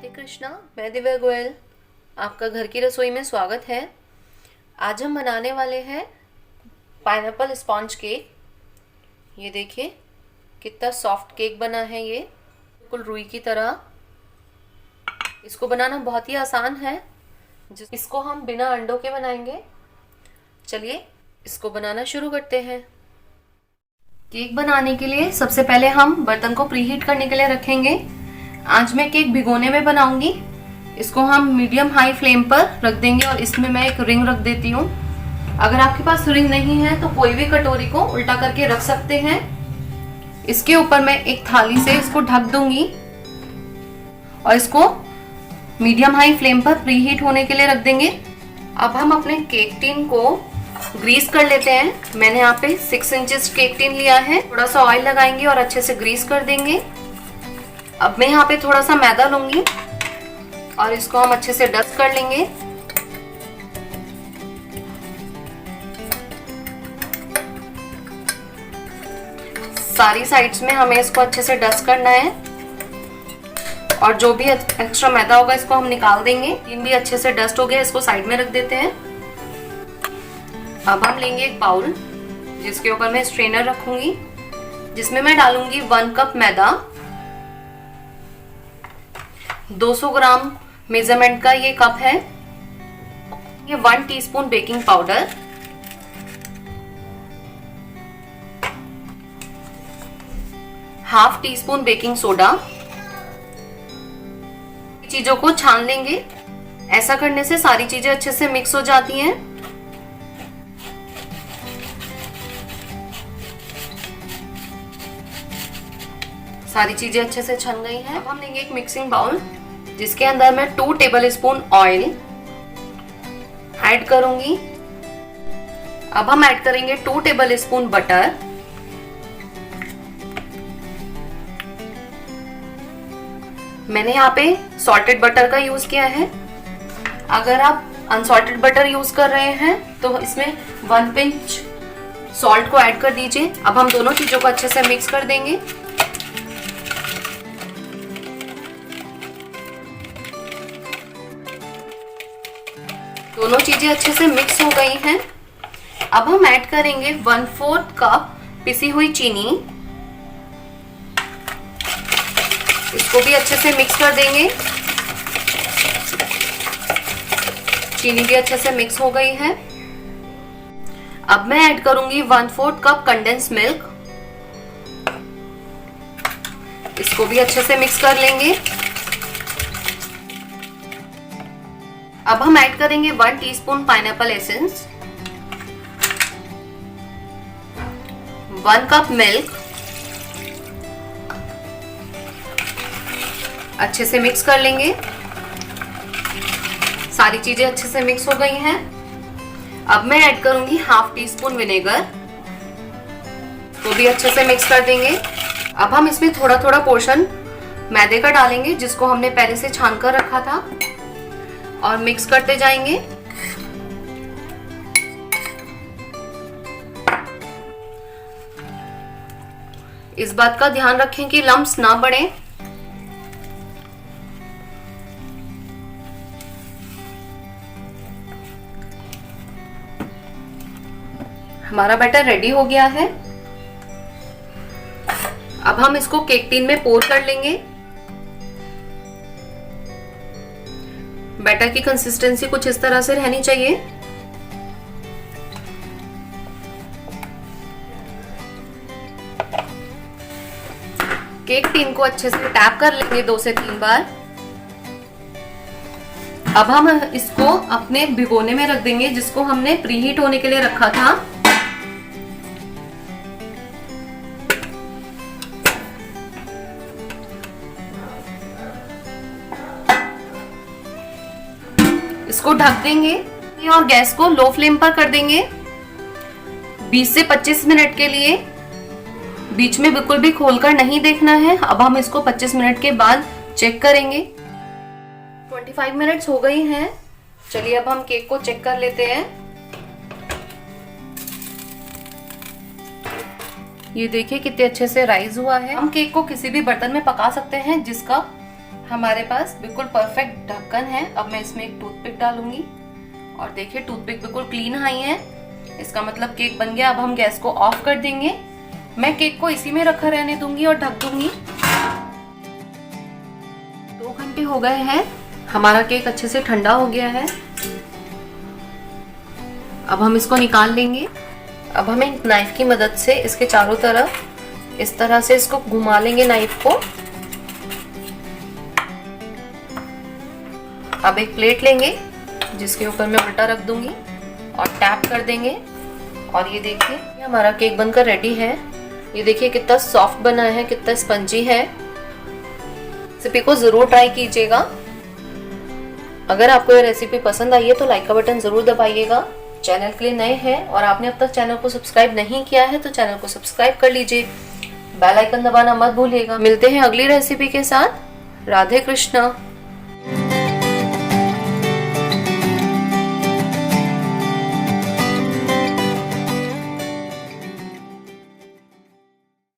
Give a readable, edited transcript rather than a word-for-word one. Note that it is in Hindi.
राधे कृष्णा। मैं दिव्या गोयल, आपका घर की रसोई में स्वागत है। आज हम बनाने वाले हैं पाइनएप्पल स्पॉन्ज केक। ये देखिए कितना सॉफ्ट केक बना है, ये बिल्कुल रुई की तरह। इसको बनाना बहुत ही आसान है। इसको हम बिना अंडों के बनाएंगे। चलिए इसको बनाना शुरू करते हैं। केक बनाने के लिए सबसे पहले हम बर्तन को प्रीहीट करने के लिए रखेंगे। आज मैं केक भिगोने में बनाऊंगी। इसको हम मीडियम हाई फ्लेम पर रख देंगे और इसमें मैं एक रिंग रख देती हूँ। अगर आपके पास रिंग नहीं है तो कोई भी कटोरी को उल्टा करके रख सकते हैं। इसके ऊपर मैं एक थाली से इसको ढक दूंगी और इसको मीडियम हाई फ्लेम पर प्रीहीट होने के लिए रख देंगे। अब हम अपने केक टिन को ग्रीस कर लेते हैं। मैंने यहाँ पे 6 इंचेस केक टिन लिया है। थोड़ा सा ऑयल लगाएंगे और अच्छे से ग्रीस कर देंगे। अब मैं यहाँ पे थोड़ा सा मैदा लूंगी और इसको हम अच्छे से डस्ट कर लेंगे। सारी साइड्स में हमें इसको अच्छे से डस्ट करना है और जो भी एक्स्ट्रा मैदा होगा इसको हम निकाल देंगे। ये भी अच्छे से डस्ट हो गया, इसको साइड में रख देते हैं। अब हम लेंगे एक बाउल जिसके ऊपर मैं स्ट्रेनर रखूंगी, जिसमें मैं डालूंगी 1 कप मैदा। 200 ग्राम मेजरमेंट का ये कप है। ये 1 teaspoon baking powder, half tea spoon baking soda. चीजों को छान लेंगे। ऐसा करने से सारी चीजें अच्छे से मिक्स हो जाती हैं। सारी चीजें अच्छे से छन गई हैं। अब हम लेंगे एक मिक्सिंग बाउल जिसके अंदर मैं 2 टेबल स्पून ऑयल ऐड करूंगी। अब हम ऐड करेंगे 2 टेबल स्पून बटर, मैंने यहाँ पे सॉल्टेड बटर का यूज किया है। अगर आप अनसॉल्टेड बटर यूज कर रहे हैं तो इसमें 1 पिंच सॉल्ट को ऐड कर दीजिए। अब हम दोनों चीजों को अच्छे से मिक्स कर देंगे। दोनों चीजें अच्छे से मिक्स हो गई हैं। अब हम ऐड करेंगे 1/4 कप पिसी हुई चीनी। इसको भी अच्छे से मिक्स कर देंगे। चीनी भी अच्छे से मिक्स हो गई है। अब मैं ऐड करूंगी 1/4 कप कंडेंस मिल्क। इसको भी अच्छे से मिक्स कर लेंगे। अब हम ऐड करेंगे 1 teaspoon pineapple essence, 1 cup milk. अच्छे से मिक्स कर लेंगे। सारी चीजें अच्छे से मिक्स हो गई हैं। अब मैं ऐड करूंगी हाफ टी स्पून विनेगर, तो भी अच्छे से मिक्स कर देंगे। अब हम इसमें थोड़ा थोड़ा पोर्शन मैदे का डालेंगे जिसको हमने पहले से छान कर रखा था और मिक्स करते जाएंगे। इस बात का ध्यान रखें कि लम्प्स ना बढ़े। हमारा बैटर रेडी हो गया है। अब हम इसको केक टिन में पोर कर लेंगे। बैटर की कंसिस्टेंसी कुछ इस तरह से रहनी चाहिए। केक टिन को अच्छे से टैप कर लेंगे 2 से 3 बार। अब हम इसको अपने भिगोने में रख देंगे जिसको हमने प्रीहीट होने के लिए रखा था। इसको ढक देंगे और गैस को लो फ्लेम पर कर देंगे 20 से 25 मिनट के लिए। बीच में बिल्कुल भी खोलकर नहीं देखना है। अब हम इसको 25 मिनट के बाद चेक करेंगे। 25 मिनट्स हो गई हैं। चलिए अब हम केक को चेक कर लेते हैं। ये देखिए कितने अच्छे से राइज हुआ है। हम केक को किसी भी बर्तन में पका सकते हैं जिसका हमारे पास बिल्कुल परफेक्ट ढक्कन है। अब मैं इसमें एक टूथपिक डालूंगी और देखिए टूथपिक बिल्कुल क्लीन आई है, इसका मतलब केक बन गया। अब हम गैस को ऑफ कर देंगे। मैं केक को इसी में रखा रहने दूंगी और ढक दूंगी। 2 घंटे हो गए हैं, हमारा केक अच्छे से ठंडा हो गया है। अब हम इसको निकाल लेंगे। अब हम एक नाइफ की मदद से इसके चारों तरफ इस तरह से इसको घुमा लेंगे नाइफ को। अब एक प्लेट लेंगे जिसके ऊपर मैं उल्टा रख दूंगी और टैप कर देंगे और ये देखिए हमारा केक बनकर रेडी है। ये देखिए कितना सॉफ्ट बना है, कितना स्पंजी है। रेसिपी को जरूर ट्राई कीजिएगा। अगर आपको ये रेसिपी पसंद आई है तो लाइक का बटन जरूर दबाइएगा। चैनल के लिए नए हैं और आपने अब तक चैनल को सब्सक्राइब नहीं किया है तो चैनल को सब्सक्राइब कर लीजिए। बेल आइकन दबाना मत भूलिएगा। मिलते हैं अगली रेसिपी के साथ। राधे कृष्णा।